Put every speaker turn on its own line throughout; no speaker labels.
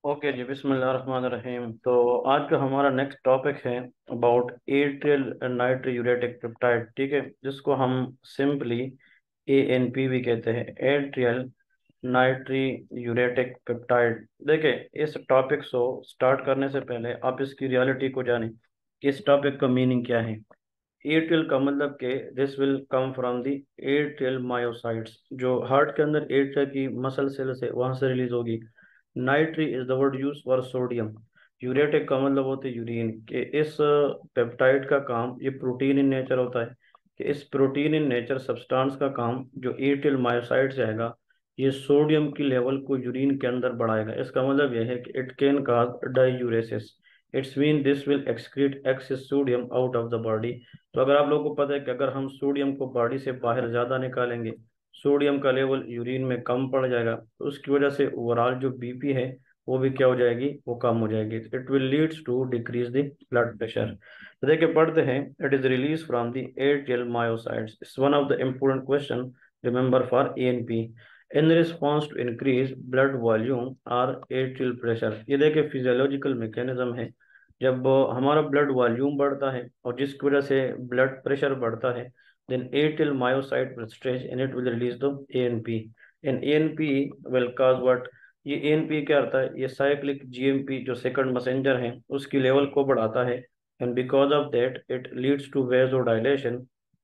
Okay जी, बिस्मिल्लाहिर्रहमानिर्रहीम। तो आज का हमारा नेक्स्ट टॉपिक है अबाउट एट्रियल नाइट्रोयूरेटिक पेप्टाइड। ठीक है, जिसको हम सिंपली ANP भी कहते हैं, एट्रियल नाइट्रोयूरेटिक पेप्टाइड। देखिए, इस टॉपिक को स्टार्ट करने से पहले आप इसकी रियलिटी को जानें कि इस टॉपिक का मीनिंग क्या है। एट्रियल का मतलब कि this will come from the atrial myocytes, जो हार्ट के अंदर एट्रिया की मसल सेल्स है वहां से रिलीज होगी। Natri is the word use for sodium. Uretic का मतलब होता है यूरिन। कि इस पेप्टाइड का काम, ये प्रोटीन इन नेचर होता है, कि इस प्रोटीन इन नेचर सब्सटेंस का काम जो एट्रियल मायोसाइट से आएगा, ये सोडियम की लेवल को यूरिन के अंदर बढ़ाएगा। इसका मतलब यह है कि it can cause diuresis. It's mean this will excrete access sodium out of the body. तो अगर आप लोगों को पता है कि अगर हम सोडियम को बॉडी से बाहर ज़्यादा निकालेंगे, सोडियम का लेवल यूरिन में कम पड़ जाएगा, तो उसकी वजह से ओवरऑल जो बीपी है वो भी क्या हो जाएगी, वो कम हो जाएगी। It will leads to decrease the blood pressure. तो देखिए, पढ़ते हैं, it is release from the atrial myocytes. It's one of the important question, remember, for ANP। In response to increase blood volume और एट्रियल प्रेशर। ये देखिए physiological mechanism है। जब हमारा ब्लड वॉल्यूम बढ़ता है और जिसकी वजह से ब्लड प्रेशर बढ़ता है, then atrial myocyte will stretch and it will release the ANP। and ANP will cause what? ये ANP क्या होता है? ये साइक्लिक GMP जो सेकंड मैसेंजर है उसकी लेवल को बढ़ाता है। and because of that it leads to vasodilation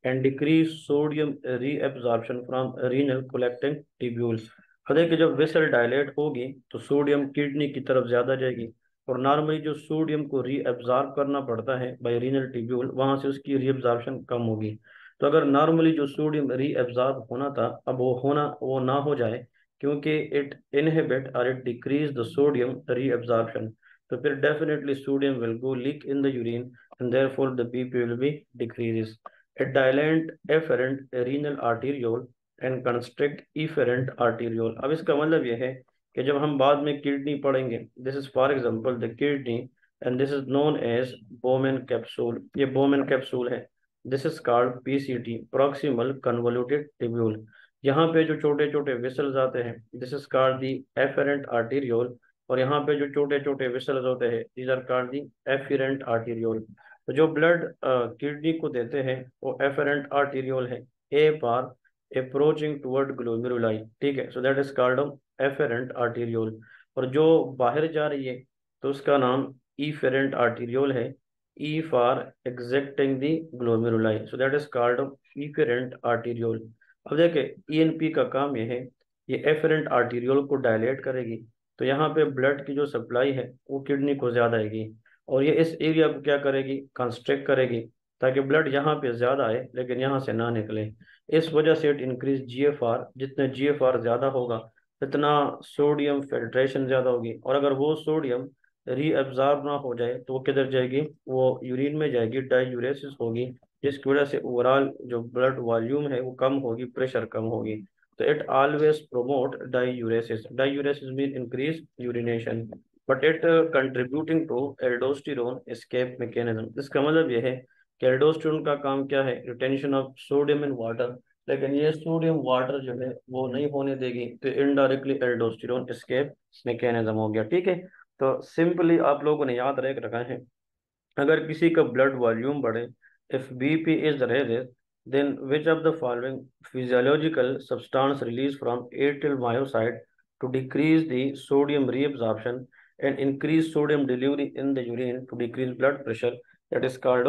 and decrease sodium reabsorption from renal collecting tubules। अब देखिए, जब वेसल डायलेट होगी तो सोडियम किडनी की तरफ ज्यादा जाएगी, और नॉर्मली जो सोडियम को रीअब्जॉर्ब करना पड़ता है बाय रीनल ट्यूब्यूल, वहां से उसकी रीअब्जॉर्प्शन कम होगी। तो अगर नॉर्मली जो सोडियम रीअब्जॉर्ब होना था, अब वो ना हो जाए, क्योंकि इट इनहिबिट और it decrease the sodium reabsorption, तो फिर definitely sodium will go leak in the urine and therefore the BP will be decreases. It dilate efferent renal arteriole and constrict efferent arteriole. अब इसका मतलब यह है कि जब हम बाद में किडनी पढ़ेंगे, this is for example the kidney and this is known as Bowman capsule. ये बोमेन कैप्सूल है। This is called PCT, proximal convoluted tubule. यहाँ पे जो छोटे छोटे वेसल्स आते हैं, this is called the afferent arteriole. और यहाँ पे जो छोटे छोटे वेसल्स होते हैं, these are called the efferent arteriole. तो जो ब्लड किडनी को देते हैं वो एफेरेंट आर्टीरियोल है, ए पार अप्रोचिंग टुवर्ड ग्लोमेरुलाई। ठीक है, so that is called efferent arteriole. और जो बाहर जा रही है तो उसका नाम इफेरेंट आर्टीरियोल है, E for exacting the glomeruli, so that is called efferent arteriole। अब देखिए, ENP का काम ये है, ये efferent arteriole को डायलेट करेगी, तो यहाँ पे ब्लड की जो सप्लाई है वो किडनी को ज्यादा आएगी, और ये इस एरिया को क्या करेगी, कंस्ट्रिक्ट करेगी, ताकि ब्लड यहाँ पे ज्यादा आए लेकिन यहाँ से ना निकले। इस वजह से इट इंक्रीज GFR। जितने GFR ज्यादा होगा इतना सोडियम फिल्ट्रेशन ज्यादा होगी, और अगर वो सोडियम रीअब्जॉर्ब ना हो जाए तो वो किधर जाएगी, वो यूरिन में जाएगी, डायूरेसिस होगी, जिसकी वजह से ओवरऑल जो ब्लड वॉल्यूम है वो कम होगी, प्रेशर कम होगी। तो it always promote diuresis. Diuresis mean increase urination, but it contributing to aldosterone escape mechanism. इसका मतलब यह है कि एल्डोस्टेरोन का काम क्या है, retention of sodium in water, लेकिन ये सोडियम वाटर जो है वो नहीं होने देगी, तो इनडायरेक्टली एल्डोस्टेरोन एस्केप मैकेनिज्म हो गया। ठीक है, तो सिंपली आप लोगों ने याद रख रखा है, अगर किसी का ब्लड वॉल्यूम बढ़े, if BP is raises, then which of the following physiological substance release from atrial myocyte to decrease the sodium reabsorption and increase sodium delivery in the urine to decrease blood pressure, that is called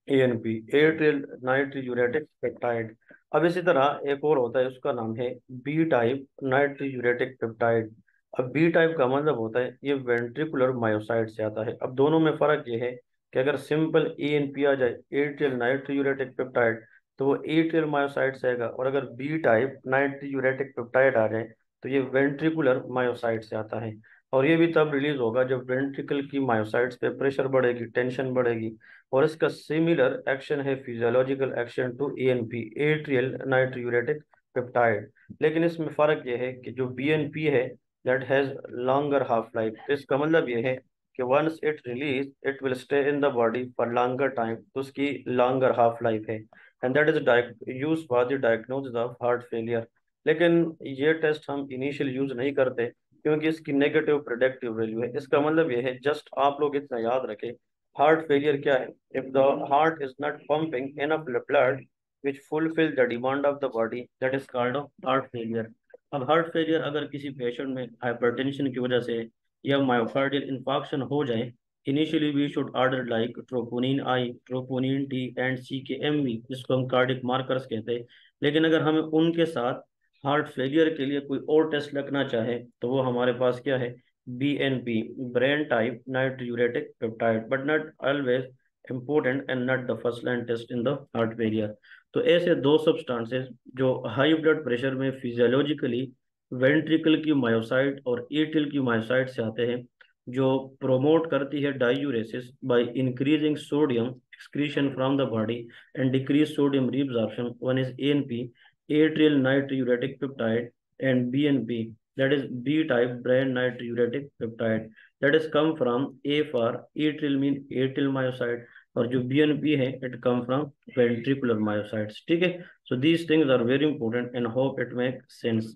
ANP, atrial natriuretic peptide. अब इसी तरह एक और होता है, उसका नाम है बी टाइप नाइट्रोयूरेटिक पेप्टाइड। अब बी टाइप का मतलब होता है ये वेंट्रिकुलर मायोसाइट से आता है। अब दोनों में फर्क ये है कि अगर सिंपल ANP आ जाए, एट्रियल नाइट्रोयूरेटिक पेप्टाइड, तो वो एट्रियल मायोसाइट से आएगा, और अगर बी टाइप नाइट्रोयूरेटिक पेप्टाइड आ जाए तो ये वेंट्रिकुलर मायोसाइट से आता है। और ये भी तब रिलीज होगा जब वेंट्रिकल की मायोसाइट्स पे प्रेशर बढ़ेगी, टेंशन बढ़ेगी। और इसका सिमिलर एक्शन है, physiological action to ANP, atrial natriuretic peptide. लेकिन इसमें फर्क यह है कि जो BNP है, that has longer half life. तो इसका मतलब यह है कि once it release it will stay in the body for longer time, तो उसकी लॉन्गर हाफ लाइफ है, and that is use for the diagnosis of heart failure. लेकिन ये टेस्ट हम इनिशियल यूज नहीं करते, क्योंकि इसकी नेगेटिव प्रोडक्टिव वैल्यू है। इसका मतलब ये है, जस्ट आप लोग इतना याद रखें, हार्ट फेलियर क्या है? If the heart is not pumping enough blood which fulfil the demand of the body, that is called heart failure. अब हार्ट फेलियर अगर किसी पेशेंट में हाइपरटेंशन की वजह से या मायोकार्डियल इन्फार्क्शन हो जाए, initially we should order like troponin I, troponin T and CKMV, जिसको हम कार्डिक मार्कर्स कहते हैं। लेकिन अगर हमें उनके साथ हार्ट फेलियर के लिए कोई और टेस्ट लगना चाहे तो वो हमारे पास क्या है? BNP, brain type natriuretic peptide, but not always important and not the first line test in the heart failure. तो ऐसे दो सब्सटेंसेस जो हाई ब्लड प्रेशर में फिजियोलॉजिकली वेंट्रिकल की मायोसाइट और एट्रियल की मायोसाइट से आते हैं, जो प्रोमोट करती है diuresis by increasing sodium excretion from the body and decrease sodium reabsorption. One is ANP, atrial natriuretic peptide, and BNP, that is B type brain natriuretic peptide, that is come from A for atrial mean atrial myocyte, और जो BNP है it come from ventricular myocytes। ठीक है, so these things are very important and hope it make sense।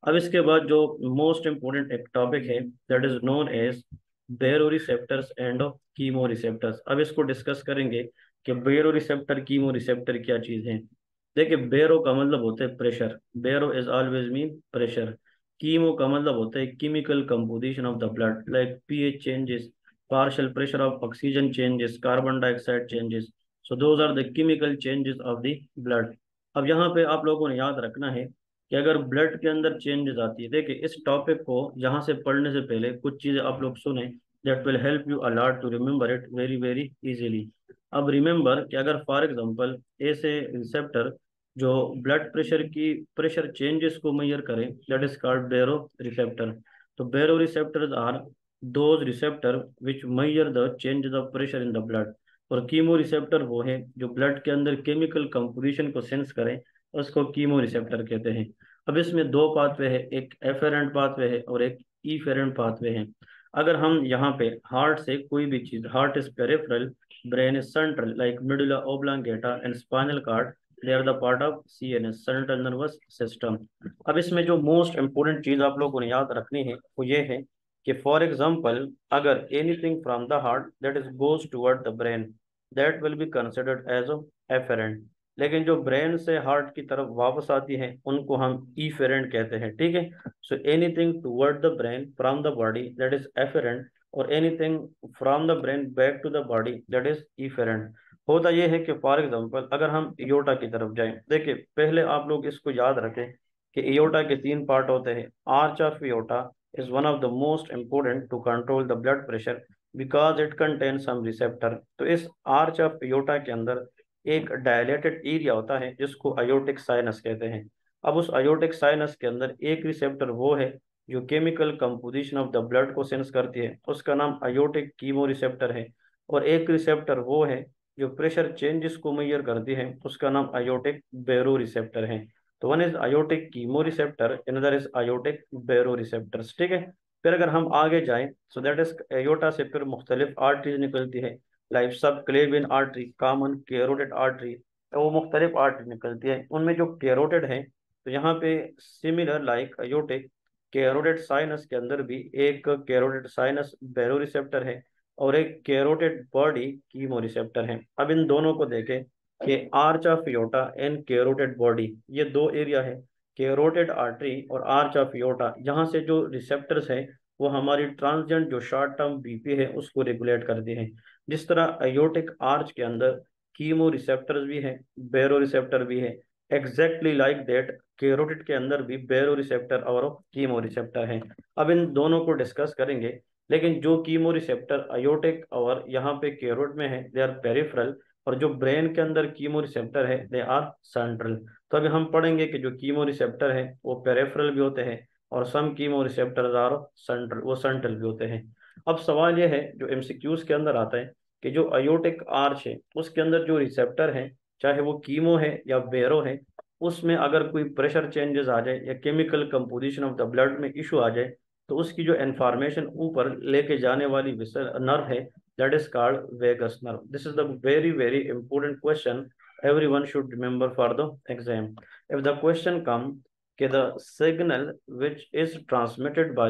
अब इसके बाद जो most important एक टॉपिक है, that is known as baroreceptors and chemoreceptors. अब इसको डिस्कस करेंगे कि बेरोरिसेप्टर कीमोरिसेप्टर क्या चीज है। देखिए, बेरो का मतलब होता है pressure, baro is always mean pressure. Chemo का मतलब होता है chemical composition of the blood, like pH changes, partial pressure of oxygen changes, carbon dioxide changes. So those are the chemical changes of the blood. अब यहाँ पे आप लोगों ने याद रखना है कि अगर ब्लड के अंदर चेंजेस आती है, देखिए इस टॉपिक को यहाँ से पढ़ने से पहले कुछ चीजें आप लोग सुने, that will help you a lot to remember it very very easily. अब रिमेम्बर कि अगर फॉर एग्जांपल ऐसे रिसेप्टर जो ब्लड प्रेशर चेंजेस को मेजर करें, that is called baro receptor. तो baro receptors are those receptor which measure the changes of pressure in the blood. और chemo receptor वो है जो ब्लड के अंदर केमिकल कंपोजिशन को सेंस करें, उसको कीमो रिसेप्टर कहते हैं। अब इसमें दो पाथवे है, एक एफेरेंट पाथवे है और एक इफेरेंट पाथवे है। अगर हम यहाँ पे हार्ट से कोई भी चीज, heart is peripheral, brain is central, like medulla oblongata and spinal cord, they are the part of CNS, central nervous system. अब इसमें जो मोस्ट इंपोर्टेंट चीज आप लोगों को याद रखनी है वो ये है कि फॉर एग्जांपल अगर anything from the heart that is goes toward the brain, that will be considered as afferent. लेकिन जो ब्रेन से हार्ट की तरफ वापस आती है उनको हम इफेरेंट कहते हैं। ठीक है, so anything toward the brain from the body that is afferent, और anything from the brain back to the body that is efferent. होता यह है कि फॉर एग्जांपल अगर हम इयोटा की तरफ जाएं, देखिए पहले आप लोग इसको याद रखें कि इयोटा के तीन पार्ट होते हैं। Arch of aorta is one of the most important to control the blood pressure because it contain some receptor. तो इस आर्च ऑफ इयोटा के अंदर एक डायलेटेड एरिया होता है जिसको अयोटिक साइनस कहते हैं। अब उस अयोटिक साइनस के अंदर एक रिसेप्टर वो है जो chemical composition of the blood को सेंस करती है, उसका नाम अयोटिक कीमो रिसेप्टर है। और एक रिसेप्टर वो है जो प्रेशर चेंजेस को मेजर करती है, उसका नाम अयोटिक बेरो रिसेप्टर है। तो one is aortic chemo receptor, another is aortic बेरो रिसेप्टर्स। ठीक है, फिर अगर हम आगे जाएं, सो दैट इज अयोटा से फिर मुख्तलिफ आर्टरीज निकलती है, लाइक सब क्लेविन आर्टरी, कॉमन कैरोटिड आर्टरी। तो वो मुख्तलिफ आर्टरी निकलती है, उनमें जो कैरोटिड है, तो यहाँ पे similar like aortic carotid sinus के अंदर भी एक कैरोटिड साइनस बेरो रिसेप्टर है और एक कैरोटिड बॉडी कीमो रिसेप्टर है। अब इन दोनों को देखें कि arch of aorta and carotid body, ये दो एरिया है, कैरोटिड आर्टरी और आर्च ऑफ एयोटा, यहाँ से जो रिसेप्टर्स है वो हमारी ट्रांसजेंट जो शॉर्ट टर्म BP है उसको रेगुलेट करते हैं। जिस तरह अयोटिक आर्च के अंदर कीमो रिसेप्टर्स भी है, बेरो रिसेप्टर भी है, एग्जैक्टली लाइक दैट कैरोटिड के अंदर भी बेरो रिसेप्टर और कीमो रिसेप्टर है। अब इन दोनों को डिस्कस करेंगे, लेकिन जो कीमो रिसेप्टर अयोटिक और यहाँ पे कैरोट में है दे आर पेरिफेरल, और जो ब्रेन के अंदर कीमो रिसेप्टर है दे आर सेंट्रल। तो अभी हम पढ़ेंगे कि जो कीमो रिसेप्टर है वो पेरिफेरल भी होते हैं और सम कीमो रिसेप्टर आर सेंट्रल, वो सेंट्रल भी होते हैं। अब सवाल यह है जो MCQs के अंदर आता है कि जो अयोटिक आर्च है उसके अंदर जो रिसेप्टर है, चाहे वो कीमो है या बेरो है, उसमें अगर कोई प्रेशर चेंजेस आ जाए या chemical composition of the blood में इशू आ जाए, तो उसकी जो इंफॉर्मेशन ऊपर लेके जाने वाली नर्व है, that is called vagus nerve. This is the very very important question everyone should remember for the exam. If the question come कि the signal which is transmitted by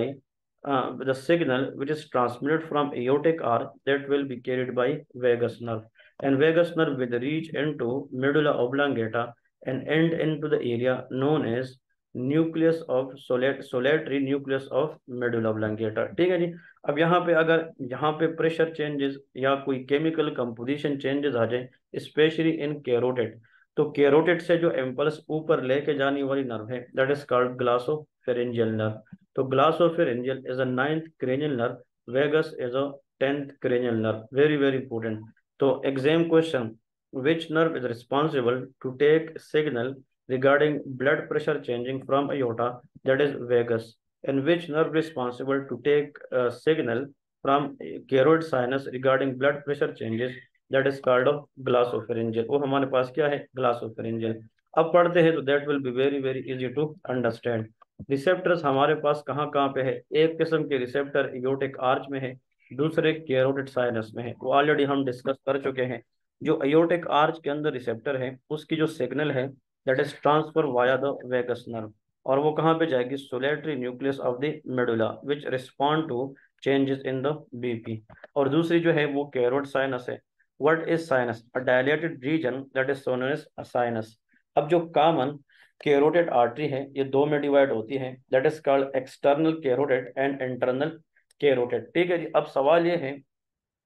the signal which is transmitted from aortic arch that will be carried by vagus nerve, and vagus nerve will reach into medulla oblongata and end into the area known as nucleus of solitary nucleus of medulla oblongata. ठीक है जी। अब यहाँ पे अगर यहाँ पे pressure changes या कोई केमिकल कंपोजिशन चेंजेस आ जाए, स्पेशली इन कैरोटिड, तो कैरोटिड से जो इम्पल्स ऊपर लेके जाने वाली नर्व है that is called glossopharyngeal nerve. तो glossopharyngeal is a 9th cranial nerve, vagus is a 10th cranial nerve, very very important. तो exam question, which nerve is responsible to take signal regarding blood pressure changing from aorta, that is vagus, and which nerve responsible to take signal from carotid sinus regarding blood pressure changes, that is called of ग्लासोफेरेंजियल। वो हमारे पास क्या है, ग्लासोफेरेंजियल। अब पढ़ते हैं तो that will be very very easy to understand. Receptors हमारे पास कहाँ कहाँ पे है, एक किस्म के रिसेप्टर एयोटिक आर्च में है, दूसरे कैरोटिड साइनस में है, वो ऑलरेडी हम डिस्कस कर चुके हैं। जो एयोटिक आर्च के अंदर रिसेप्टर है उसकी जो सिग्नल है that is transfer via the vagus nerve, और वो कहाँ पे जाएगी, solitary nucleus of the medulla which respond to changes in the BP. और दूसरी जो है वो कैरोटिड साइनस है। What is sinus, a dilated region that is known as sinus. अब जो कॉमन कैरोटिड आर्टरी है ये दो में डिवाइड होती है, that is called external carotid and internal carotid. ठीक है जी। अब सवाल ये है,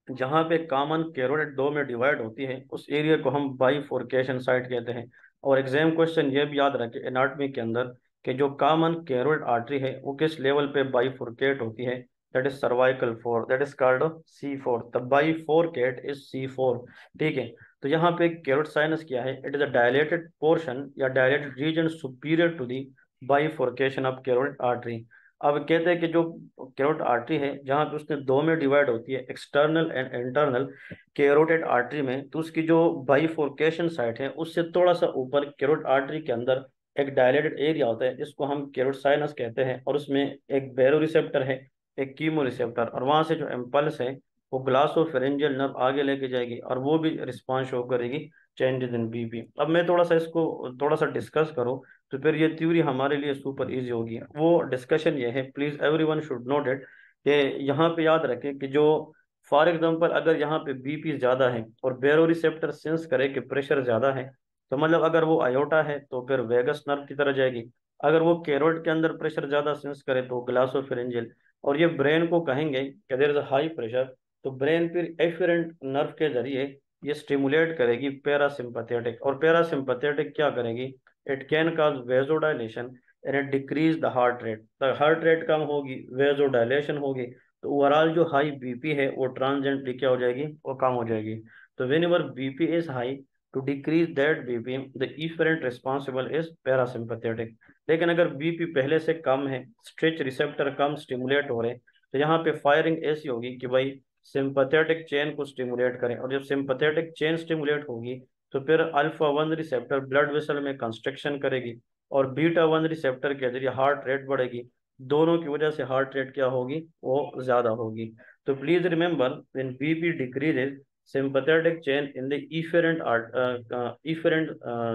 जहाँ पे कॉमन कैरोटिड दो में डिवाइड होती है उस एरिया को हम बाइफोर्केशन साइट कहते हैं। और एग्जाम क्वेश्चन ये भी याद रखें एनाटॉमी के अंदर कि जो कॉमन कैरोटिड आर्टरी है वो किस लेवल पे बाइफोर्केट होती है, that is cervical 4, that is called C4, the bifurcate is C4। ठीक है। तो यहाँ पे कैरोटिड साइनस क्या है, it is a dilated portion या dilated region superior to the bifurcation of carotid artery. अब कहते हैं कि जो कैरोटिड आर्टरी है जहाँ पे उसने दो में डिवाइड होती है, external and internal carotid artery में, तो उसकी जो बाइफोर्केशन साइट है उससे थोड़ा सा ऊपर कैरोटिड आर्टरी के अंदर एक डायलेटेड एरिया होता है जिसको हम कैरोटिड साइनस कहते हैं, और उसमें एक बैरो रिसेप्टर है, एक कीमो रिसेप्टर, और वहां से जो इम्पल्स है वो ग्लासोफेरेंजियल नर्व आगे लेके जाएगी और वो भी रिस्पॉन्स शो करेगी चेंजेस इन बीपी। अब मैं थोड़ा सा इसको थोड़ा सा डिस्कस करूँ तो फिर ये थ्योरी हमारे लिए सुपर इजी होगी। वो डिस्कशन ये है, please everyone should note it, कि यहाँ पे याद रखें कि जो फॉर एग्जांपल अगर यहाँ पे बीपी ज्यादा है और बैरो रिसेप्टर सेंस करे कि प्रेशर ज्यादा है, तो मतलब अगर वो आयोटा है तो फिर वेगस नर्व की तरह जाएगी। अगर वो कैरोट के अंदर प्रेशर ज्यादा सेंस करे तो ग्लासोफेरेंजियल। और ये ब्रेन को कहेंगे कि there is a high pressure, तो ब्रेन फिर एफेरेंट नर्व के जरिए ये स्टिमुलेट करेगी पैरासिम्पथेटिक, और पैरासिम्पथेटिक क्या करेगी, it can cause vasodilation and it decrease the heart rate. The heart rate कम होगी, वेजोडाइलेशन होगी, तो ओवरऑल जो हाई बीपी है वो ट्रांजिएंटली क्या हो जाएगी, वो कम हो जाएगी। तो whenever BP is high, to decrease that BP the efferent responsible is parasympathetic. लेकिन अगर बीपी पहले से कम है, स्ट्रेच रिसेप्टर कम स्टिमुलेट हो रहे हैं, तो यहाँ पे फायरिंग ऐसी होगी कि भाई सिंपथेटिक चेन को स्टिमुलेट करें, और जब सिंपथेटिक चेन स्टिमुलेट होगी तो फिर अल्फा 1 रिसेप्टर ब्लड वेसल में कंस्ट्रक्शन करेगी और बीटा 1 रिसेप्टर के जरिए हार्ट रेट बढ़ेगी। दोनों की वजह से हार्ट रेट क्या होगी, वो ज्यादा होगी। तो please remember, when BP decreases, sympathetic chain in the efferent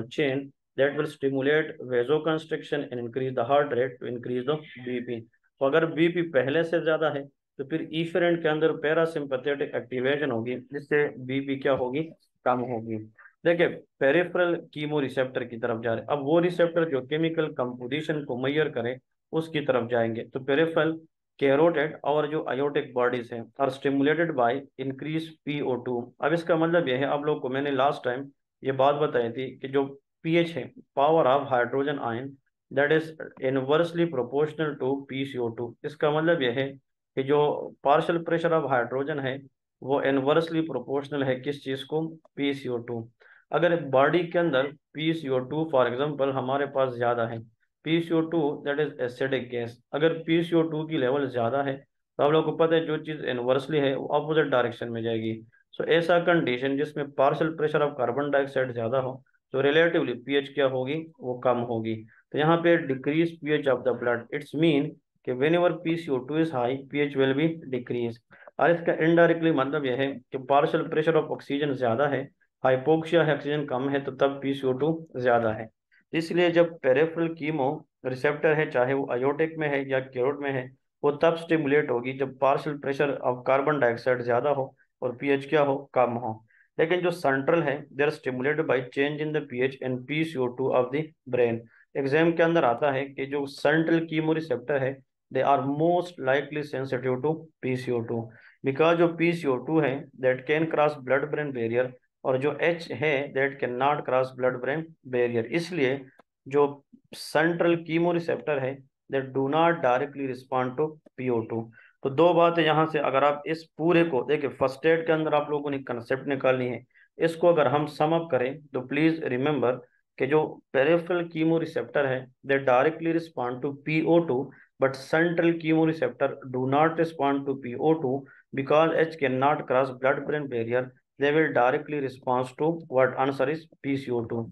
chain that will stimulate vasoconstriction and increase the heart rate to increase the BP। तो अगर बीपी पहले से ज्यादा है तो फिर इफेरेंट के अंदर पैरासिम्पथेटिक एक्टिवेशन होगी जिससे बीपी क्या होगी, कम होगी। देखिए पेरिफेरल कीमो रिसेप्टर की तरफ जा रहे हैं, अब वो रिसेप्टर जो केमिकल कंपोजिशन को मेजर करे उसकी तरफ जाएंगे। तो पेरिफेरल कैरोटिड और जो आयोटिक बॉडीज हैं are stimulated by increase PO2। अब इसका मतलब यह है, आप लोग को मैंने लास्ट टाइम ये बात बताई थी कि जो पीएच है, power of hydrogen ion, that is inversely proportional to PCO2। इसका मतलब यह है कि जो पार्शियल प्रेशर ऑफ हाइड्रोजन है वो इनवर्सली प्रोपोर्शनल है किस चीज को, PCO2। अगर बॉडी के अंदर PCO2 फॉर एग्जांपल हमारे पास ज्यादा है, PCO2 that is acidic gas, अगर PCO2 की लेवल ज्यादा है तो आप लोगों को पता है जो चीज इनवर्सली है वो अपोजिट डायरेक्शन में जाएगी। सो ऐसा कंडीशन जिसमें partial pressure of carbon dioxide ज्यादा हो तो रिलेटिवली पीएच क्या होगी, वो कम होगी। तो यहाँ पे decrease pH of the blood, it's mean कि whenever PCO2 is high pH will be decrease. और इसका इनडायरेक्टली मतलब यह है कि पार्शियल प्रेशर ऑफ ऑक्सीजन ज्यादा है, हाइपोक्सिया है, ऑक्सीजन कम है, तो तब PCO2 ज्यादा है। इसलिए जब पेरिफेरल कीमो रिसेप्टर है चाहे वो अयोटिक में है या कैरोट में है, वो तब स्टिमुलेट होगी जब partial pressure of carbon dioxide ज्यादा हो और पीएच क्या हो, कम हो। लेकिन जो सेंट्रल है, they are stimulated by change in the pH and PCO2 of the brain. Exam के अंदर आता है कि जो सेंट्रल कीमोरिसेप्टर है, they are most likely sensitive to PCO2, because जो PCO2 है that can cross blood brain barrier, और जो H है that can not cross blood brain barrier. इसलिए जो सेंट्रल कीमोरिसेप्टर है that do not directly respond to PO2। तो दो बातें यहाँ से, अगर आप इस पूरे को देखिए, फर्स्ट एड के अंदर आप लोगों ने कंसेप्ट निकालनी है, इसको अगर हम सम अप करें तो प्लीज रिमेंबर कि जो पेरिफेरल कीमो रिसेप्टर है they directly respond to PO2, but central chemo receptor do not respond to PO2 because H cannot cross blood brain barrier, they will directly respond to what answer is PCO2.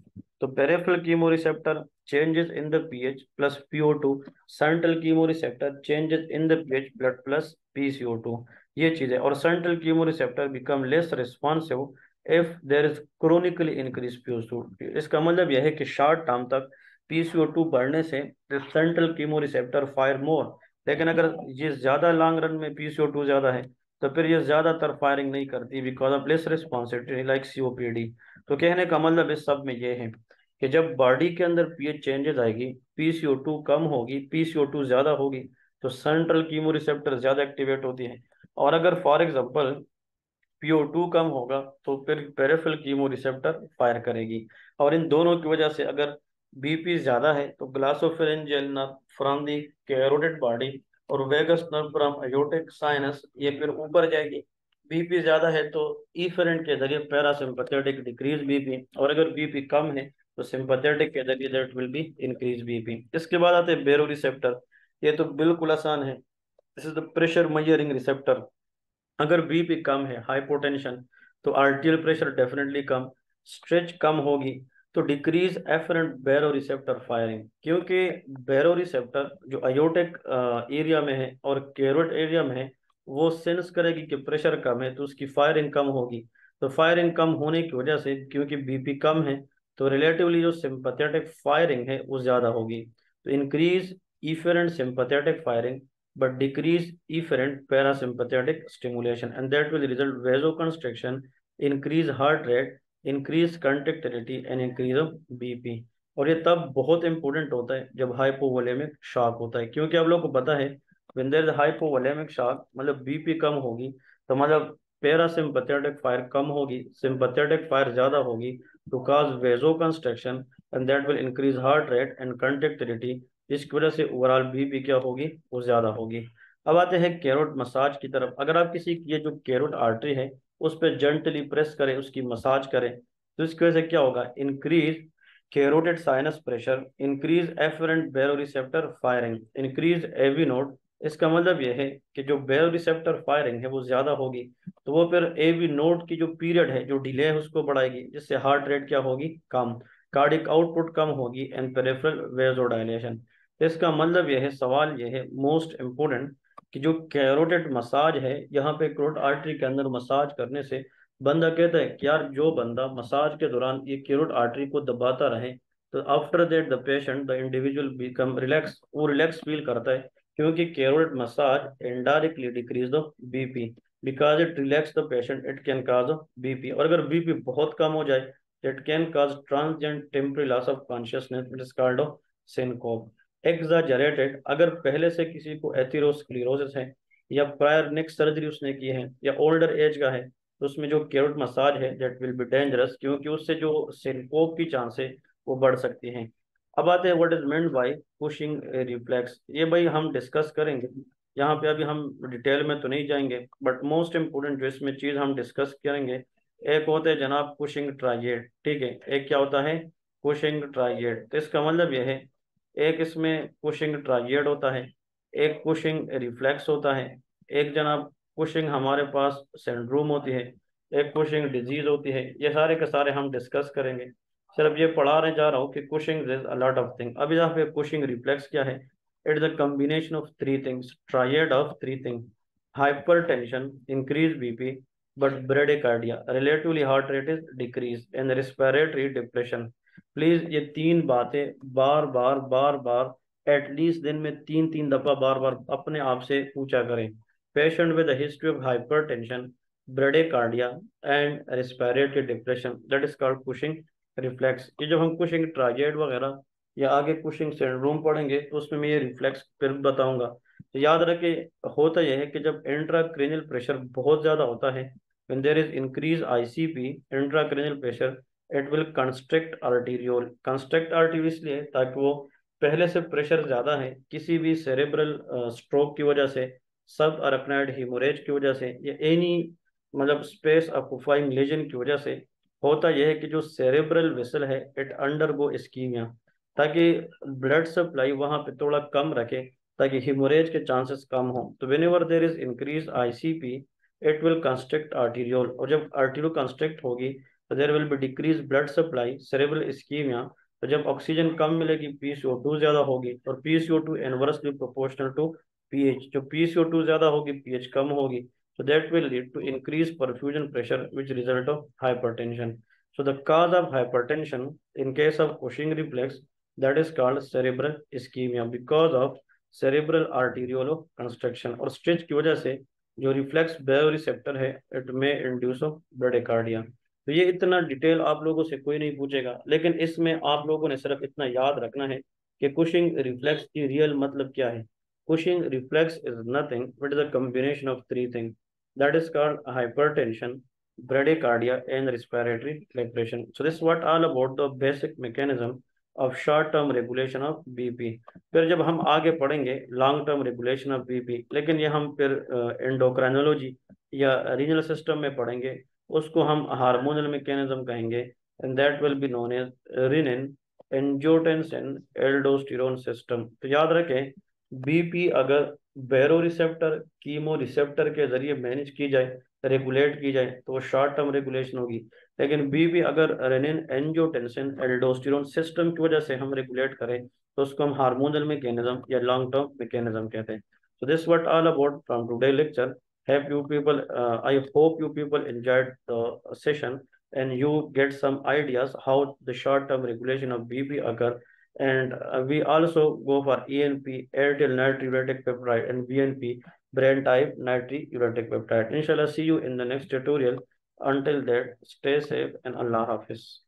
तो peripheral chemoreceptor changes in the pH plus PO2, central chemoreceptor changes in the pH blood plus PCO2। ये चीज है। और central chemoreceptor become less responsive if there is chronically increased PCO2। इसका मतलब यह है कि शॉर्ट टर्म तक PCO2 बढ़ने से सेंट्रल chemoreceptor फायर मोर, लेकिन अगर ये ज्यादा लॉन्ग रन में PCO2 ज्यादा है तो फिर ये ज्यादातर फायरिंग नहीं करती because of less responsibility like COPD। तो कहने का मतलब इस सब में ये है कि जब बॉडी के अंदर पीएच चेंजेस आएगी, PCO2 कम होगी, PCO2 ज्यादा होगी, तो सेंट्रल कीमो रिसेप्टर ज्यादा एक्टिवेट होती है। और अगर फॉर एग्जांपल PO2 कम होगा तो फिर पेरिफेरल कीमो रिसेप्टर फायर करेगी। और इन दोनों की वजह से अगर BP ज्यादा है तो glossopharyngeal nerve from the carotid body और vagus nerve from aortic sinus ये फिर ऊपर जाएगी। BP ज्यादा है तो इफेरेंट के जरिए पैरासिम्पथेटिक डिक्रीज BP, और अगर BP कम है तो सिंपथेटिक के जरिए that will be increase BP। इसके बाद आते हैं बेरो रिसेप्टर। ये तो बिल्कुल आसान है, this is the pressure measuring receptor. अगर BP कम है, हाइपोटेंशन, तो आर्टियल प्रेशर डेफिनेटली कम, स्ट्रेच कम होगी, तो decrease afferent baro receptor firing, क्योंकि बैरो रिसेप्टर जो अयोटिक एरिया में है और कैरोट एरिया में है वो सेंस करेगी कि प्रेशर कम है तो उसकी फायरिंग कम होगी। तो फायरिंग कम होने की वजह से, क्योंकि BP कम है, तो रिलेटिवली जो सिंपथेटिक फायरिंग है वो ज्यादा होगी। तो increase efferent sympathetic firing but decrease efferent parasympathetic stimulation, and that will result vasoconstriction, increase heart rate, increase contractility and increase of BP। और ये तब बहुत इंपॉर्टेंट होता है जब हाइपोवोलेमिक शॉक होता है, क्योंकि आप लोगों को पता है when there is hypovolemic shock मतलब BP कम होगी, तो मतलब पैरासिम्पथेटिक फायर कम होगी, सिंपथेटिक फायर ज्यादा होगी, to cause vasoconstriction and that will increase heart rate and contractility, जिसकी वजह से ओवरऑल BP क्या होगी, वो ज्यादा होगी। अब आते हैं कैरोट मसाज की तरफ। अगर आप किसी की ये जो कैरोट आर्टरी है उस पर जेंटली प्रेस करें, उसकी मसाज करें, तो इसकी वजह से क्या होगा, increase carotid sinus pressure, increase afferent baroreceptor firing, increase AV node. इसका मतलब यह है कि जो बैरोरिसेप्टर फायरिंग है वो ज्यादा होगी, तो वो फिर एवी नोड की जो पीरियड है, जो डिले है, उसको बढ़ाएगी, जिससे हार्ट रेट क्या होगी, कम, कार्डिक आउटपुट कम होगी एंड पेरिफेरल वेजोडाइलेशन। तो इसका मतलब यह है, सवाल यह है मोस्ट इम्पोर्टेंट, कि जो कैरोटिड मसाज है, यहाँ पे कैरोट आर्टरी के अंदर मसाज करने से बंदा कहता है कि यार जो बंदा मसाज के दौरान ये कैरोट आर्टरी को दबाता रहे, तो after that the patient the individual become relax, वो रिलैक्स फील करता है, क्योंकि carotid massage indirectly decrease the BP, because it relax the patient, it can cause BP। और अगर BP बहुत कम हो जाए, it can cause transient temporary loss of consciousness, it is called syncope. Exaggerated, अगर पहले से किसी को एथेरोस्क्लेरोसिस है या प्रायर नेक सर्जरी उसने की है या ओल्डर एज का है, तो उसमें जो कैरोट मसाज है दैट विल बी डेंजरस, क्योंकि उससे जो सिनकोप की चांस है वो बढ़ सकती हैं। अब आते हैं what is meant by pushing reflex. ये भाई हम डिस्कस करेंगे यहाँ पे, अभी हम डिटेल में तो नहीं जाएंगे, बट मोस्ट इंपोर्टेंट जो इसमें चीज हम डिस्कस करेंगे, एक होता है जनाब पुशिंग ट्राइएड, ठीक है, एक क्या होता है, पुशिंग ट्राइएड। तो इसका मतलब यह है, एक इसमें पुशिंग ट्राइएड होता है, एक पुशिंग रिफ्लेक्स होता है, एक जनाब पुशिंग हमारे पास सिंड्रोम होती है, एक पुशिंग डिजीज होती है। ये सारे के सारे हम डिस्कस करेंगे। सिर्फ ये पढ़ा रहे जा रहा हूँ कि pushing is a lot of thing. अभी यहाँ पे पुशिंग रिफ्लेक्स क्या है, it is a combination of three things, triad of three thing, hypertension, increase BP, but bradycardia, relatively heart rate is decrease and respiratory depression. Please ये तीन बातें बार बार बार बार at least दिन में 3-3 दफा बार बार अपने आप से पूछा करें। Patient with history of hypertension, bradycardia and respiratory depression, that is called Cushing reflex. ये जब हम कुशिंग ट्राइजेड वगैरह या आगे कुशिंग सिंड्रोम पढ़ेंगे तो उसमें मैं ये रिफ्लेक्स फिर बताऊंगा। तो याद रखे, होता यह है कि जब इंट्राक्रेनियल प्रेशर बहुत ज्यादा होता है, when there is increase ICP, intracranial pressure, it will constrict arteriole। constrict arteriole इसलिए ताकि वो पहले से प्रेशर ज्यादा है, किसी भी सेरेब्रल स्ट्रोक की वजह से, सब अरेक्नॉइड हेमोरेज की वजह से, या एनी मतलब स्पेस ऑक्यूपाइंग लेजन की वजह से, होता यह है कि जो सेरेब्रल वेसल है इट अंडरगो इस्कीमिया, ताकि ब्लड सप्लाई वहां पे थोड़ा कम रखे, ताकि हेमोरेज के चांसेस कम हो। तो whenever there is increase ICP, it will constrict arteriole, और जब आर्टीरियो कंस्ट्रक्ट होगी तो there will be decrease blood supply, cerebral ischemia. तो जब ऑक्सीजन कम मिलेगी, PCO2 ज्यादा होगी, और PCO2 inversely proportional to pH. जो PCO2 ज्यादा होगी, पीएच कम होगी, so that will lead to increased perfusion pressure which result of hypertension। So the cause of hypertension in case of Cushing reflex, that is called cerebral ischemia because of cerebral arteriole constriction। और stretch की वजह से जो reflex बायोरिसेप्टर है, it में induce of bradycardia. तो ये इतना डिटेल आप लोगों से कोई नहीं पूछेगा, लेकिन इसमें आप लोगों ने सिर्फ इतना याद रखना है कि कुशिंग रिफ्लेक्स की रियल मतलब क्या है। Cushing reflex is nothing but is a combination of three thing, that is called hypertension, bradycardia, and respiratory depression। So this is what all about the basic mechanism of short term regulation of BP। फिर जब हम आगे पढ़ेंगे long term regulation of BP, लेकिन ये हम फिर endocrinology या रीनल सिस्टम में पढ़ेंगे, उसको हम हार्मोनल मैकेनिज्म कहेंगे, and that will be known as renin, angiotensin, aldosterone system. तो याद रखें, बीपी अगर बैरो रिसेप्टर, कीमो रिसेप्टर के जरिए मैनेज की जाए, रेगुलेट की जाए, तो वो शॉर्ट टर्म रेगुलेशन होगी। लेकिन बीपी अगर रेनिन, एंजियोटेंसिन, एल्डोस्टेरोन सिस्टम की वजह से हम रेगुलेट करें, तो उसको हम हार्मोनल मैकेनिज्म या लॉन्ग टर्म मैकेनिज्म कहते हैं। So this what all about from today lecture। Have you people, I hope you people enjoyed the session and you get some ideas how the short term regulation of BP occur। And we also go for ENP, aryl natriuretic peptide, and BNP, brain type natriuretic peptide। Inshallah, see you in the next tutorial। Until that, stay safe and Allah Hafiz।